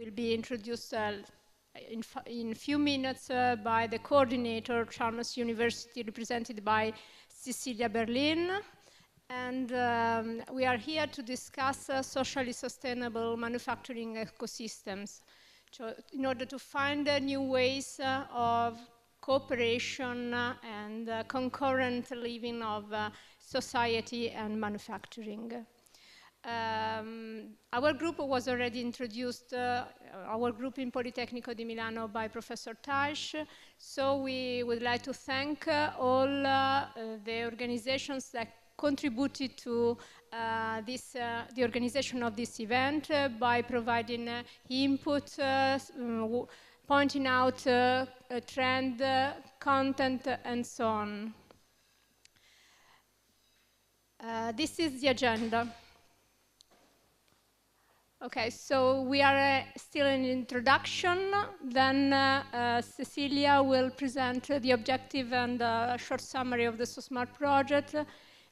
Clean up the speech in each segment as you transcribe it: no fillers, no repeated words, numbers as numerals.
will be introduced in a few minutes by the coordinator, Chalmers University, represented by Cecilia Berlin. And we are here to discuss socially sustainable manufacturing ecosystems, in order to find new ways of cooperation and concurrent living of society and manufacturing. Our group was already introduced, our group in Politecnico di Milano, by Professor Taish. So we would like to thank all the organizations that contributed to the organization of this event by providing input, pointing out a trend, content, and so on. This is the agenda. Okay, so we are still in introduction. Then Cecilia will present the objective and a short summary of the SoSmart project.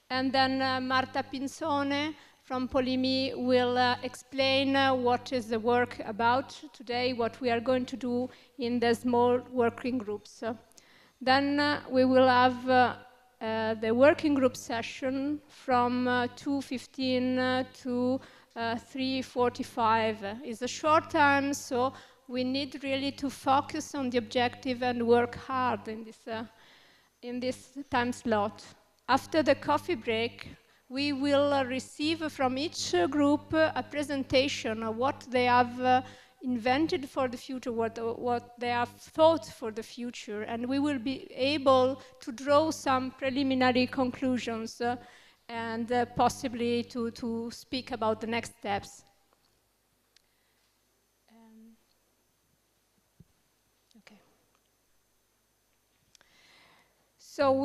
And then Marta Pinzone from Polimi will explain what is the work about today, what we are going to do in the small working groups. Then we will have the working group session from 2:15 to 3:45. It's a short time, so we need really to focus on the objective and work hard in this time slot. After the coffee break, we will receive from each group a presentation of what they have invented for the future, what they have thought for the future, and we will be able to draw some preliminary conclusions and possibly to speak about the next steps. Okay. So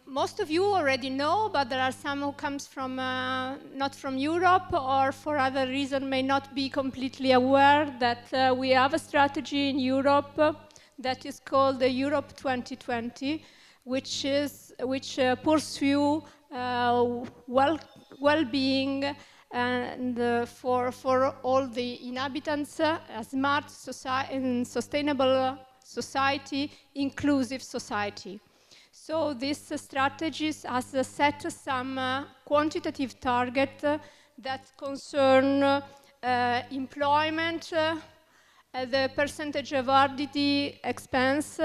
most of you already know, but there are some who comes from not from Europe, or for other reason may not be completely aware that we have a strategy in Europe that is called the Europe 2020, which pursue well-being and for all the inhabitants, a smart society, and sustainable society, inclusive society. So this strategies has set some quantitative targets that concern employment, the percentage of RDT expense,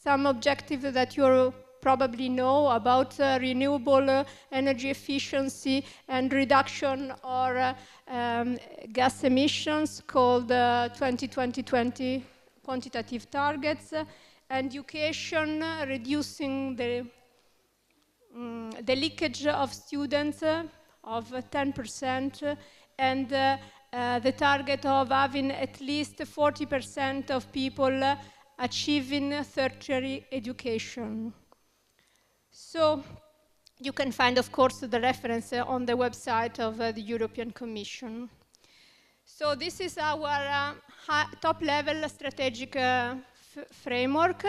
some objectives that you probably know about renewable energy efficiency and reduction or gas emissions called 2020 quantitative targets. Education, reducing the leakage of students of 10%, and the target of having at least 40% of people achieving tertiary education. So you can find, of course, the reference on the website of the European Commission. So this is our top-level strategic framework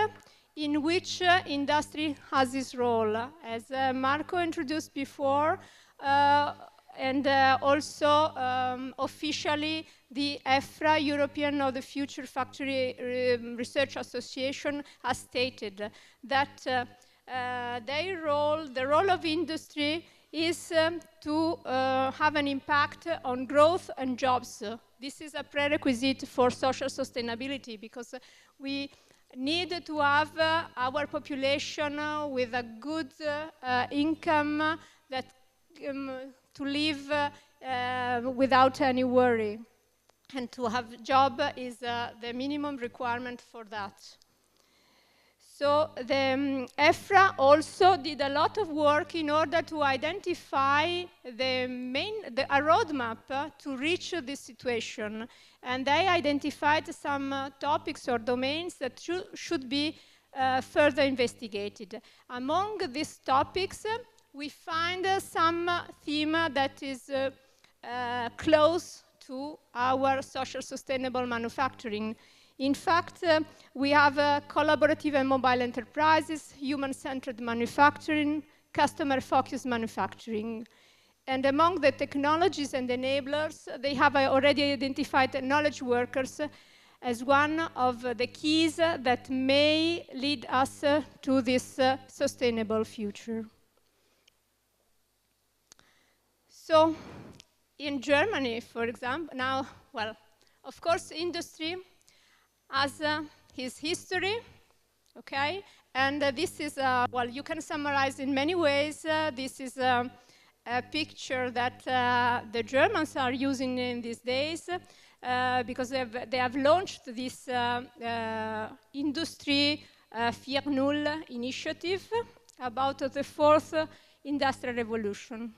in which industry has its role. As Marco introduced before, and also officially the EFRA, European of the Future Factory Research Association, has stated that their role, the role of industry, is to have an impact on growth and jobs. This is a prerequisite for social sustainability, because we need to have our population with a good income that to live without any worry. And to have a job is the minimum requirement for that. So the EFRA also did a lot of work in order to identify a roadmap to reach this situation. And they identified some topics or domains that should be further investigated. Among these topics, we find some theme that is close to our social sustainable manufacturing. In fact, we have collaborative and mobile enterprises, human-centered manufacturing, customer-focused manufacturing. And among the technologies and enablers, they have already identified knowledge workers as one of the keys that may lead us to this sustainable future. So in Germany, for example, now, well, of course, industry has his history, okay? And this is, well, you can summarize in many ways. This is a picture that the Germans are using in these days because they have launched this Industry 4.0 initiative about the fourth industrial revolution.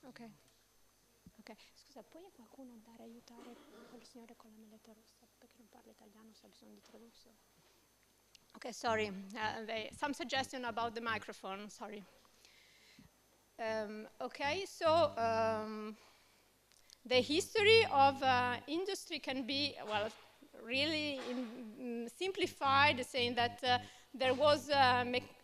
Ok. Ok. Scusa, puoi qualcuno andare a aiutare quel signore con la maglietta rossa perché non parla italiano, se ha bisogno di traduzione. Okay, sorry. Some suggestion about the microphone, sorry. Okay, so the history of industry can be, well, really simplified, saying that there was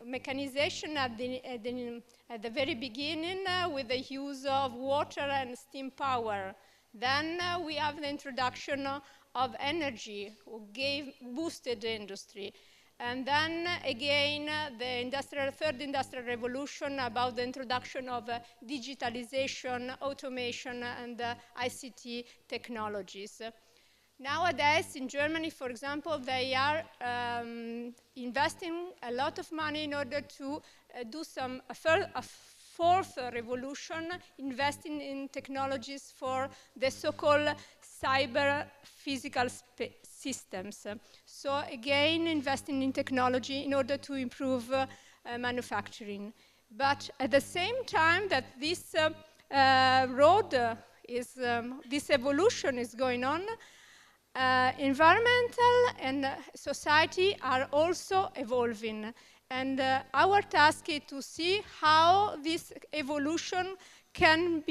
mechanization at the very beginning with the use of water and steam power. Then we have the introduction of energy, who boosted the industry. And then again, the third industrial revolution about the introduction of digitalization, automation, and ICT technologies. Nowadays, in Germany, for example, they are investing a lot of money in order to do a fourth revolution, investing in technologies for the so-called cyber physical systems. So again, investing in technology in order to improve manufacturing. But at the same time that this this evolution is going on, environmental and society are also evolving. And our task is to see how this evolution can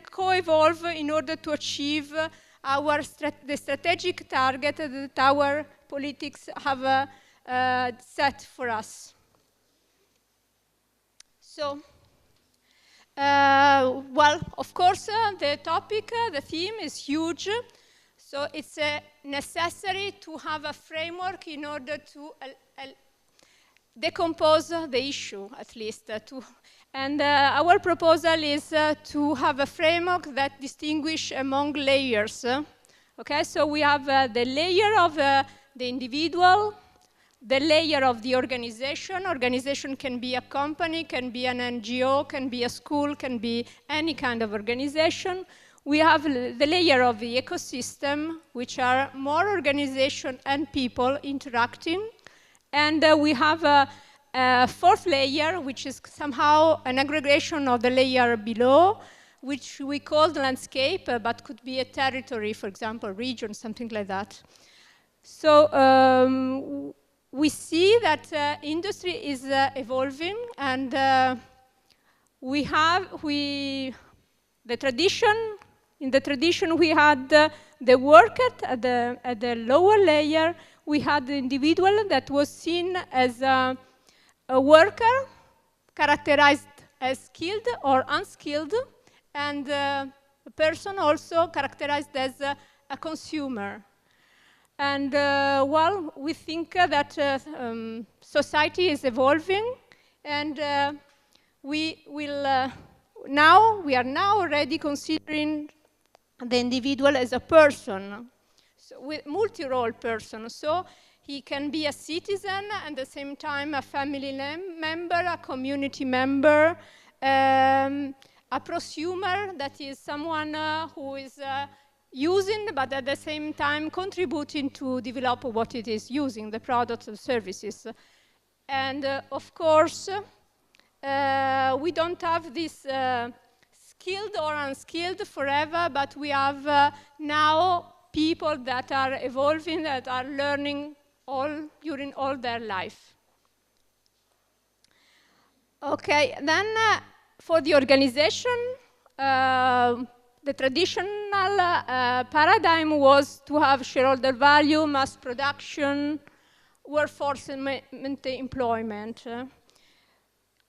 co-evolve in order to achieve the strategic target that our politics have set for us. So, well, of course, the topic, the theme is huge. So it's necessary to have a framework in order to decompose the issue, at least. And our proposal is to have a framework that distinguishes among layers. Okay, so we have the layer of the individual, the layer of the organization. Organization can be a company, can be an NGO, can be a school, can be any kind of organization. We have the layer of the ecosystem, which are more organization and people interacting. And we have a fourth layer, which is somehow an aggregation of the layer below, which we call the landscape, but could be a territory, for example, region, something like that. So we see that industry is evolving, and in the tradition we had the worker at the lower layer. We had the individual that was seen as a worker, characterized as skilled or unskilled, and a person also characterized as a consumer. And well, we think that society is evolving, and we are now already considering the individual as a person, so with multi-role person. So he can be a citizen and at the same time a family member, a community member, a prosumer, that is someone who is using, but at the same time contributing to develop what it is using, the products and services. And of course, we don't have this skilled or unskilled forever, but we have now people that are evolving, that are learning during all their life. Okay, then for the organization, the traditional paradigm was to have shareholder value, mass production, workforce employment.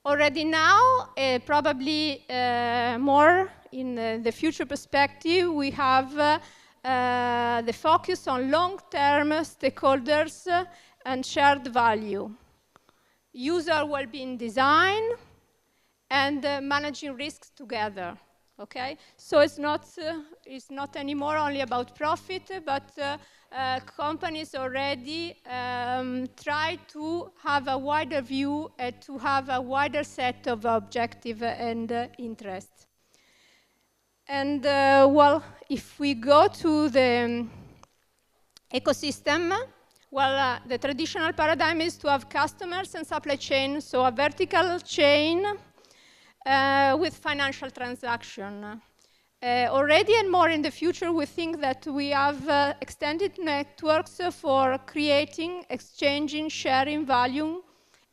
Already now, probably more in the future perspective, we have the focus on long-term stakeholders and shared value, user well-being design, and managing risks together. Okay, so it's not anymore only about profit, but companies already try to have a wider view and to have a wider set of objectives and interests. And well, if we go to the ecosystem, well, the traditional paradigm is to have customers and supply chain, so a vertical chain with financial transaction. Already and more in the future, we think that we have extended networks for creating, exchanging, sharing value,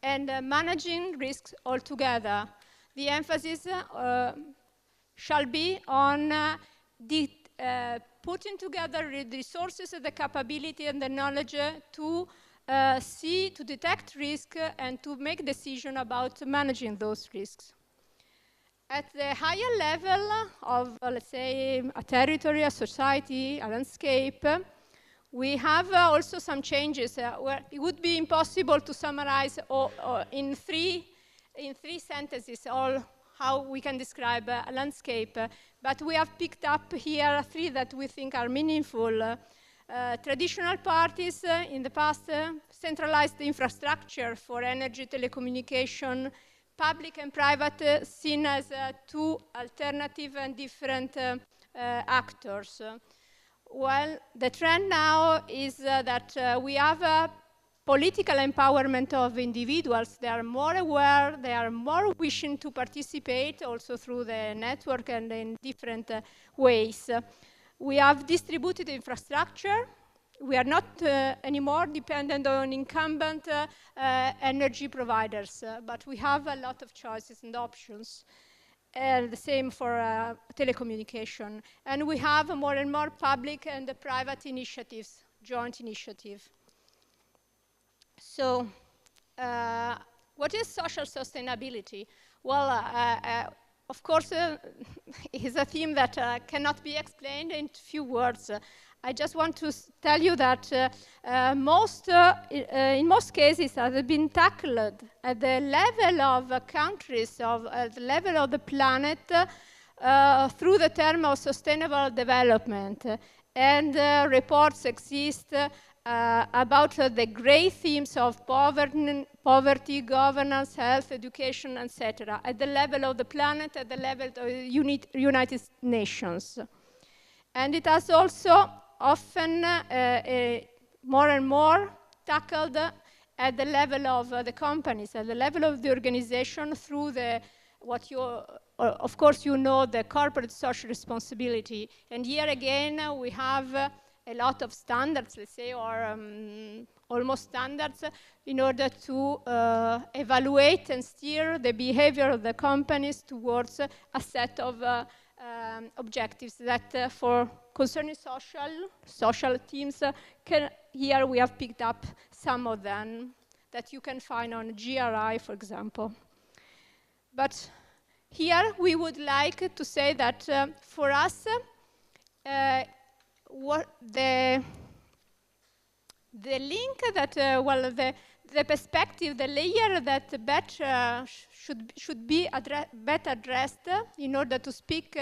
and managing risks altogether. The emphasis shall be on putting together the resources, the capability, and the knowledge to to detect risk and to make decisions about managing those risks. At the higher level of, let's say, a territory, a society, a landscape, we have also some changes where it would be impossible to summarize in three sentences all how we can describe a landscape. But we have picked up here three that we think are meaningful. Traditional parties in the past centralized infrastructure for energy, telecommunication, public and private seen as two alternative and different actors. Well, the trend now is that we have a political empowerment of individuals. They are more aware, they are more wishing to participate also through the network and in different ways. We have distributed infrastructure. We are not anymore dependent on incumbent energy providers, but we have a lot of choices and options. And the same for telecommunication. And we have more and more public and private initiatives, joint initiative. So what is social sustainability? Well, of course, it's a theme that cannot be explained in few words. I just want to tell you that in most cases, it has been tackled at the level of countries, at the level of the planet, through the term of sustainable development. And reports exist about the great themes of poverty, governance, health, education, etc., at the level of the planet, at the level of the United Nations. And it has also often more and more tackled at the level of the companies, at the level of the organization through the, of course you know, the corporate social responsibility. And here again, we have a lot of standards, let's say, or almost standards in order to evaluate and steer the behavior of the companies towards a set of objectives that for concerning social themes, here we have picked up some of them that you can find on GRI, for example. But here we would like to say that for us, what the link that, well, the perspective, the layer that better should be better addressed in order to speak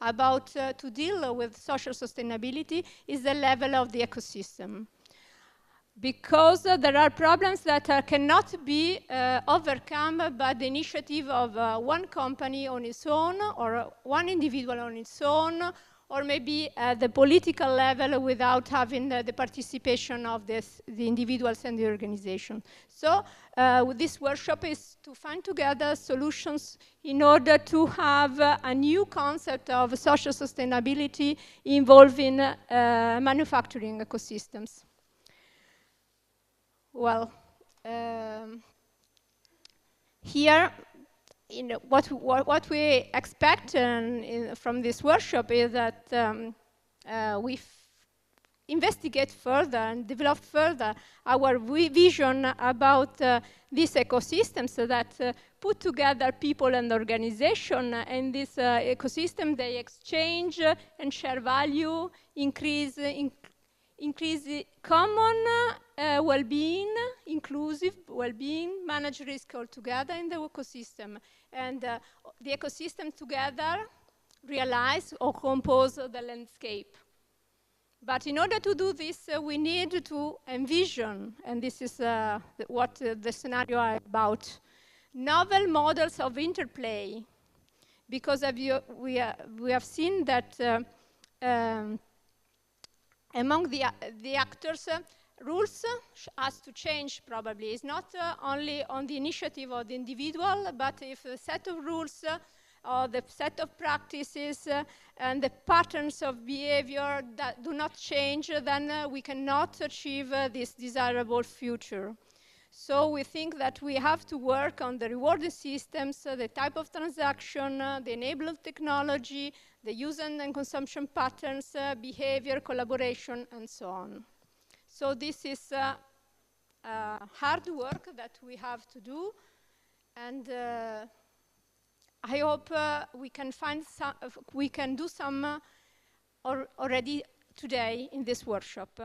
about, to deal with social sustainability is the level of the ecosystem. Because there are problems that cannot be overcome by the initiative of one company on its own, or one individual on its own, or maybe at the political level without having the participation of the individuals and the organization. So this workshop is to find together solutions in order to have a new concept of social sustainability involving manufacturing ecosystems. Well, here, what we expect from this workshop is that we investigate further and develop further our vision about these ecosystems that put together people and organization in this ecosystem. They exchange and share value, increase common well-being, inclusive well-being, manage risk all together in the ecosystem. And the ecosystem together realize or compose the landscape. But in order to do this, we need to envision, and this is what the scenario are about, novel models of interplay. Because we have seen that among the actors, rules has to change probably. It's not only on the initiative of the individual, but if a set of rules or the set of practices and the patterns of behavior that do not change, then we cannot achieve this desirable future. So we think that we have to work on the rewarding systems, the type of transaction, the enabled technology, the use and consumption patterns, behavior, collaboration, and so on. So this is hard work that we have to do, and I hope we can find we can do some already today in this workshop.